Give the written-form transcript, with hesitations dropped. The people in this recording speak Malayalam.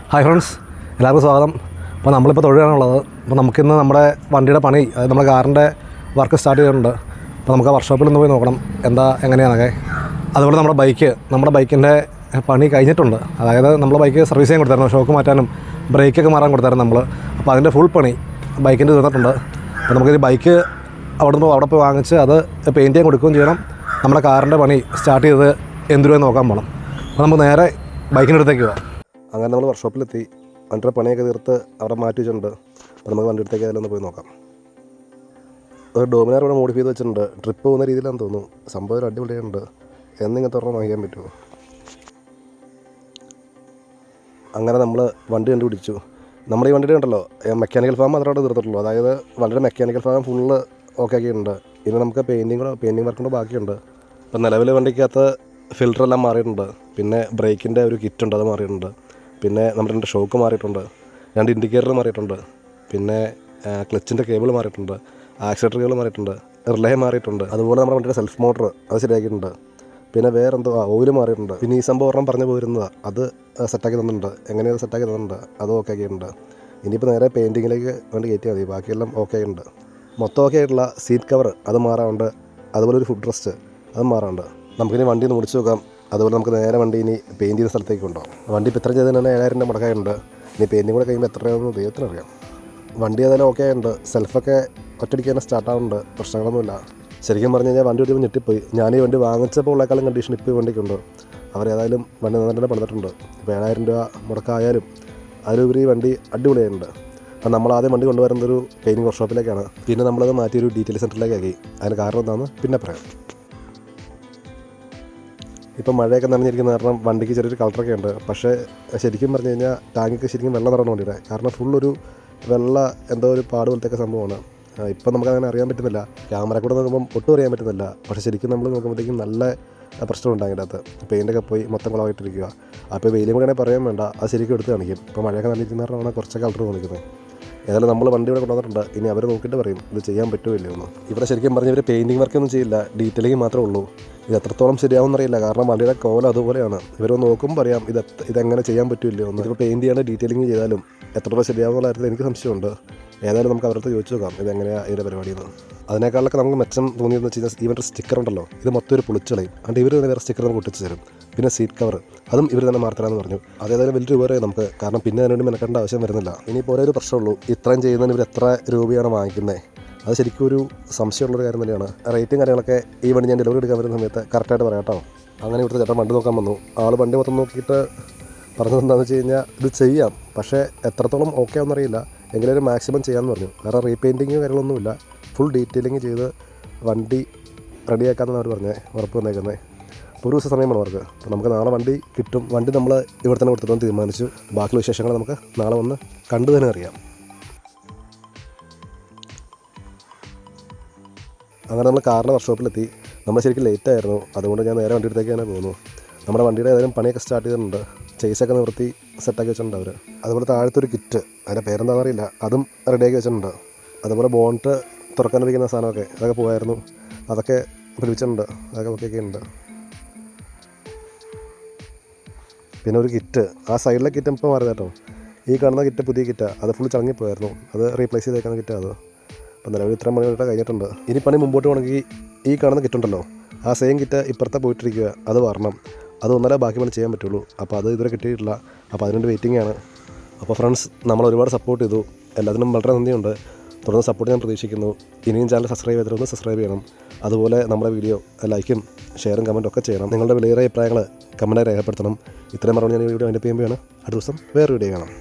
ഹായ് ഫ്രണ്ട്സ്, എല്ലാവർക്കും സ്വാഗതം. അപ്പോൾ നമ്മളിപ്പോൾ തൊഴിലാണുള്ളത്. അപ്പോൾ നമുക്കിന്ന് നമ്മുടെ വണ്ടിയുടെ പണി, അതായത് നമ്മുടെ കാറിൻ്റെ വർക്ക് സ്റ്റാർട്ട് ചെയ്തിട്ടുണ്ട്. അപ്പോൾ നമുക്ക് ആ വർക്ക്ഷോപ്പിൽ ഒന്ന് പോയി നോക്കണം എങ്ങനെയാണൊക്കെ. അതുപോലെ നമ്മുടെ ബൈക്കിൻ്റെ പണി കഴിഞ്ഞിട്ടുണ്ട്. അതായത് നമ്മുടെ ബൈക്ക് സർവീസ് ചെയ്യാൻ കൊടുത്തായിരുന്നു, ഷോക്ക് മാറ്റാനും ബ്രേക്കൊക്കെ മാറാൻ കൊടുത്തായിരുന്നു നമ്മൾ. അപ്പോൾ അതിൻ്റെ ഫുൾ പണി ബൈക്കിൻ്റെ തീർന്നിട്ടുണ്ട്. അപ്പോൾ നമുക്കിത് ബൈക്ക് അവിടെ പോയി വാങ്ങിച്ച് അത് പെയിൻറ്റ് ചെയ്യാൻ കൊടുക്കുകയും ചെയ്യണം. നമ്മുടെ കാറിൻ്റെ പണി സ്റ്റാർട്ട് ചെയ്ത് എന്ത് രൂപ നോക്കാൻ പോകണം. അപ്പോൾ നമുക്ക് നേരെ ബൈക്കിൻ്റെ അടുത്തേക്ക് പോകാം. അങ്ങനെ നമ്മൾ വർക്ക്ഷോപ്പിലെത്തി. വണ്ടിയുടെ പണിയൊക്കെ തീർത്ത് അവിടെ മാറ്റി വെച്ചിട്ടുണ്ട്. അപ്പോൾ നമുക്ക് വണ്ടി അടുത്തേക്ക് അതിലൊന്ന് പോയി നോക്കാം. ഒരു ഡോമിനാർ ഇവിടെ മോഡിഫൈ ചെയ്ത് വെച്ചിട്ടുണ്ട്. ട്രിപ്പ് പോകുന്ന രീതിയിലാണെന്ന് തോന്നുന്നു. സംഭവം ഒരു അടിപൊളിയുണ്ട്. എന്നിങ്ങനത്തെ ഒരെണ്ണം വാങ്ങിക്കാൻ പറ്റുമോ? അങ്ങനെ നമ്മൾ വണ്ടി കണ്ടുപിടിച്ചു. നമ്മുടെ ഈ വണ്ടിയുടെ ഉണ്ടല്ലോ, മെക്കാനിക്കൽ ഫാം മാത്രമേ തീർത്തിട്ടുള്ളൂ. അതായത് വണ്ടിയുടെ മെക്കാനിക്കൽ ഫാം ഫുള്ള് ഓക്കെ ആക്കിയിട്ടുണ്ട്. ഇനി നമുക്ക് പെയിൻറ്റിങ് വർക്ക് കൂടെ ബാക്കിയുണ്ട്. അപ്പോൾ നിലവിൽ വണ്ടിക്കകത്ത് ഫിൽറ്ററെല്ലാം മാറിയിട്ടുണ്ട്. പിന്നെ ബ്രേക്കിൻ്റെ ഒരു കിറ്റുണ്ട്, അത് മാറിയിട്ടുണ്ട്. പിന്നെ നമ്മുടെ 2 ഷോക്ക് മാറിയിട്ടുണ്ട്, 2 ഇൻഡിക്കേറ്റർ മാറിയിട്ടുണ്ട്. പിന്നെ ക്ലച്ചിൻ്റെ കേബിൾ മാറിയിട്ടുണ്ട്, ആക്സിലേറ്റർ കേബിൾ മാറിയിട്ടുണ്ട്, റിലേ മാറിയിട്ടുണ്ട്. അതുപോലെ നമ്മുടെ വണ്ടിയുടെ സെൽഫ് മോട്ടർ അത് ശരിയാക്കിയിട്ടുണ്ട്. പിന്നെ വേറെന്തോ ഓയിൽ മാറിയിട്ടുണ്ട്. പിന്നെ ഈ സംഭവം ഒരെണ്ണം പറഞ്ഞു പോയിരുന്നത് അത് സെറ്റാക്കി തന്നിട്ടുണ്ട്. എങ്ങനെയാണ് സെറ്റാക്കി തന്നിട്ടുണ്ട്, അത് ഓക്കെ ആക്കിയിട്ടുണ്ട്. ഇനിയിപ്പോൾ നേരെ പെയിൻറ്റിങ്ങിലേക്ക് വേണ്ടി കയറ്റിയാൽ മതി. ബാക്കിയെല്ലാം ഓക്കെ ആയിട്ടുണ്ട്. മൊത്തം ഓക്കെ ആയിട്ടുള്ള സീറ്റ് കവർ അത് മാറാറുണ്ട്. അതുപോലെ ഒരു ഫുഡ് റെസ്റ്റ് അത് മാറാറുണ്ട്. നമുക്കിനി വണ്ടി ഒന്ന് ഓടിച്ച് നോക്കാം. അതുപോലെ നമുക്ക് നേരെ വണ്ടി ഇനി പെയിൻറ്റ് ചെയ്യുന്ന സ്ഥലത്തേക്ക് കൊണ്ടുപോകാം. വണ്ടി ഇപ്പോൾ ഇത്ര ചെയ്തതിന് തന്നെ 7,000 രൂപ മുടക്കായുണ്ട്. ഇനി പെയിൻറ്റിങ് കൂടെ കഴിയുമ്പോൾ എത്രയാണെന്ന് ദൈവത്തിനറിയാം. വണ്ടി ഏതായാലും ഓക്കെ ആയിട്ടുണ്ട്. സെൽഫൊക്കെ ഒറ്റയടിക്ക് തന്നെ സ്റ്റാർട്ടാവുന്നുണ്ട്. പ്രശ്നങ്ങളൊന്നുമില്ല. ശരിക്കും പറഞ്ഞു കഴിഞ്ഞാൽ വണ്ടി ഓടിക്കുമ്പോൾ ഞെട്ടിപ്പോയി. ഞാൻ ഈ വണ്ടി വാങ്ങിച്ചപ്പോൾ ഉള്ളേക്കാളും കണ്ടീഷൻ ഇപ്പോൾ ഈ വണ്ടിക്കുണ്ട്. അവരേതായാലും വണ്ടി നന്നായിട്ട് തന്നെ പണിതിട്ടുണ്ട്. ഇപ്പോൾ 7,000 രൂപ മുടക്കായാലും അതിലുപരി വണ്ടി അടിപൊളിയായിട്ടുണ്ട്. അപ്പം നമ്മൾ ആദ്യം വണ്ടി കൊണ്ടുവരുന്നൊരു പെയിൻറ്റിങ് വർക്ക്ഷോപ്പിലേക്കാണ്. പിന്നെ നമ്മളത് മാറ്റിയൊരു ഡീറ്റെയിൽ സെൻറ്ററിലേക്കാക്കി. അതിന് കാരണം എന്താണെന്ന് പിന്നെ പറയാം. ഇപ്പം മഴയൊക്കെ നനഞ്ഞിരിക്കുന്ന കാരണം വണ്ടിക്ക് ചെറിയൊരു കളറൊക്കെ ഉണ്ട്. പക്ഷേ ശരിക്കും പറഞ്ഞു കഴിഞ്ഞാൽ ടാങ്കിക്ക് ശരിക്കും വെള്ളം നിറയണം വണ്ടിയുടെ. കാരണം ഫുള്ളൊരു എന്തോ ഒരു പാട് പോലത്തെയൊക്കെ സംഭവമാണ്. ഇപ്പം നമുക്കങ്ങനെ അറിയാൻ പറ്റുന്നില്ല. ക്യാമറ കൂടെ നോക്കുമ്പം ഒട്ടും അറിയാൻ പറ്റുന്നില്ല. പക്ഷേ ശരിക്കും നമ്മൾ നോക്കുമ്പോഴത്തേക്കും നല്ല പ്രശ്നമുണ്ട് അതിൻ്റെ അകത്ത്. പെയിൻ്റൊക്കെ പോയി മൊത്തം കുളമായിട്ടിരിക്കുക. അപ്പോൾ വെയിലും കൂടെ പറയാൻ വേണ്ട, അത് ശരിക്കും എടുത്ത് കാണിക്കും. ഇപ്പോൾ മഴയൊക്കെ നനഞ്ഞിരിക്കുന്ന കാരണമാണ് കുറച്ച് കളർ തോന്നിക്കുന്നത്. ഏതായാലും നമ്മൾ വണ്ടി ഇവിടെ കൊണ്ടുവന്നിട്ടുണ്ട്. ഇനി അവർ നോക്കിയിട്ട് പറയും ഇത് ചെയ്യാൻ പറ്റുമോ ഇല്ലയോ എന്ന്. ഇവിടെ ശരിക്കും പറഞ്ഞാൽ ഇവർ പെയിൻറ്റിങ് വർക്കൊന്നും ചെയ്യില്ല, ഡീറ്റെയിലിംഗ് മാത്രമേ ഉള്ളൂ. ഇത് എത്രത്തോളം ശരിയാവുമെന്നറിയില്ല. കാരണം വണ്ടിയുടെ കോലം അതുപോലെയാണ്. ഇവരൊന്ന് നോക്കുമ്പോൾ അറിയാം ഇതെങ്ങനെ ചെയ്യാൻ പറ്റുമല്ലോ എന്ന്. ഇപ്പോൾ പെയിൻറ്റ് ചെയ്യാണ്ട് ഡീറ്റെയിലിംഗ് ചെയ്താലും എത്രത്തോളം ശരിയാവുന്നുള്ള കാര്യത്തിൽ എനിക്ക് സംശയമുണ്ട്. ഏതായാലും നമുക്ക് അവരുടെ ചോദിച്ചു നോക്കാം ഇതെങ്ങനെയാണ് ഇതിൻ്റെ പരിപാടിയെന്ന്. അതിനേക്കാളൊക്കെ നമുക്ക് മെച്ചം തോന്നിയെന്ന് വെച്ച് കഴിഞ്ഞാൽ ഇവരുടെ സ്റ്റിക്കർ ഉണ്ടല്ലോ, ഇത് മൊത്തം ഒരു പൊളിച്ചളയും. അതുകൊണ്ട് ഇവർ തന്നെ വേറെ സ്റ്റിക്കർ നമുക്ക് ഒട്ടിച്ച് തരും. പിന്നെ സീറ്റ് കവർ അതും ഇവർ തന്നെ മാർത്തരാന്ന് പറഞ്ഞു. അതേതായാലും വലിയൊരു ഉപകാരമായി നമുക്ക്. കാരണം പിന്നെ അതിനുവേണ്ടി മെനക്കേണ്ട ആവശ്യം വരുന്നില്ല. ഇനിയിപ്പോൾ ഒരേ ഒരു പ്രശ്നമുള്ളൂ, ഇത്രയും ചെയ്യുന്നതിന് ഇവർ എത്ര രൂപയാണ് വാങ്ങിക്കുന്നത്? അത് ശരിക്കും ഒരു സംശയമുള്ളൊരു കാര്യം തന്നെയാണ്. റേറ്റും കാര്യങ്ങളൊക്കെ ഈ വണ്ടി ഞാൻ ഡെലിവറി എടുക്കാൻ വരുന്ന സമയത്ത് കറക്റ്റായിട്ട് പറയാം കേട്ടോ. അങ്ങനെ ഇവിടുത്തെ ചേട്ടൻ വണ്ടി നോക്കാൻ വന്നു. ആൾ വണ്ടി മൊത്തം നോക്കിയിട്ട് പറഞ്ഞത് എന്താണെന്ന് വെച്ച് കഴിഞ്ഞാൽ ഇത് ചെയ്യാം, പക്ഷേ എത്രത്തോളം ഓക്കെ ആണെന്നറിയില്ല, എങ്കിലും ഒരു മാക്സിമം ചെയ്യാമെന്ന് പറഞ്ഞു. കാരണം റീപെയിൻറ്റിങ് കാര്യങ്ങളൊന്നുമില്ല, ഫുൾ ഡീറ്റെയിലിംഗ് ചെയ്ത് വണ്ടി റെഡിയാക്കാമെന്നാണ് അവർ പറഞ്ഞത്, ഉറപ്പ് വന്നേക്കുന്നത്. അപ്പോൾ ഒരു ദിവസം സമയമാണ് അവർക്ക്. അപ്പോൾ നമുക്ക് നാളെ വണ്ടി കിട്ടും. വണ്ടി നമ്മൾ ഇവിടെ തന്നെ കൊടുത്തിട്ട് തീരുമാനിച്ചു. ബാക്കിയുള്ള വിശേഷങ്ങൾ നമുക്ക് നാളെ വന്ന് കണ്ടു തന്നെ അറിയാം. അങ്ങനെ നമ്മൾ കാറിൻ്റെ വർക്ക്ഷോപ്പിലെത്തി. നമ്മൾ ശരിക്കും ലേറ്റായിരുന്നു, അതുകൊണ്ട് ഞാൻ നേരെ വണ്ടി അടുത്തേക്ക് തന്നെ പോകുന്നു. നമ്മുടെ വണ്ടിയുടെ ഏതായാലും പണിയൊക്കെ സ്റ്റാർട്ട് ചെയ്തിട്ടുണ്ട്. ചേസൊക്കെ നിവർത്തി സെറ്റാക്കി വെച്ചിട്ടുണ്ട് അവർ. അതുപോലെ താഴത്തൊരു കിറ്റ്, അതിൻ്റെ പേരെന്താണെന്ന് അറിയില്ല, അതും റെഡിയാക്കി വെച്ചിട്ടുണ്ട്. അതുപോലെ ബോണ്ട് തുറക്കാനിരിക്കുന്ന സാധനമൊക്കെ അതൊക്കെ പോയായിരുന്നു, അതൊക്കെ പിടിച്ചിട്ടുണ്ട്, അതൊക്കെ ഓക്കെ ഉണ്ട്. പിന്നെ ഒരു കിറ്റ്, ആ സൈഡിലെ കിറ്റ് ഇപ്പോൾ മാറിയത് കേട്ടോ. ഈ കാണുന്ന കിറ്റ് പുതിയ കിറ്റാണ്, അത് ഫുൾ ചടങ്ങിപ്പോയായിരുന്നു, അത് റീപ്ലേസ് ചെയ്തേക്കുന്ന കിറ്റാണ് അത്. അപ്പോൾ നിലവിൽ ഇത്രയും പണികളൊക്കെ കഴിഞ്ഞിട്ടുണ്ട്. ഇനി പണി മുമ്പോട്ട് പോകണമെങ്കിൽ ഈ കാണുന്ന കിറ്റുണ്ടല്ലോ, ആ സെയിം കിറ്റ് ഇപ്പുറത്തെ പോയിട്ടിരിക്കുക, അത് വരണം. അത് ഒന്നല്ലേ ബാക്കി പണി ചെയ്യാൻ പറ്റുള്ളൂ. അപ്പോൾ അത് ഇതുവരെ കിട്ടിയിട്ടില്ല. അപ്പോൾ അതിനുവേണ്ടി വെയിറ്റിംഗ് ആണ്. അപ്പോൾ ഫ്രണ്ട്സ്, നമ്മൾ ഒരുപാട് സപ്പോർട്ട് ചെയ്തു. എല്ലാത്തിനും വളരെ നന്ദിയുണ്ട്. തുടർന്ന് സപ്പോർട്ട് ഞാൻ പ്രതീക്ഷിക്കുന്നു. ഇനിയും ചാനൽ സബ്സ്ക്രൈബ് ചെയ്തിട്ടൊന്ന് സബ്സ്ക്രൈബ് ചെയ്യണം. അതുപോലെ നമ്മുടെ വീഡിയോ ലൈക്കും ഷെയറും കമൻറ്റും ഒക്കെ ചെയ്യണം. നിങ്ങളുടെ വിലയേറിയ അഭിപ്രായങ്ങൾ കമൻറ്റായി രേഖപ്പെടുത്തണം. ഇത്രയും പറഞ്ഞ് ഞാൻ ഈ വീഡിയോ അതിൻ്റെ ചെയ്യുമ്പോഴാണ് അടുത്ത ദിവസം വേറെ വീഡിയോ കാണാം.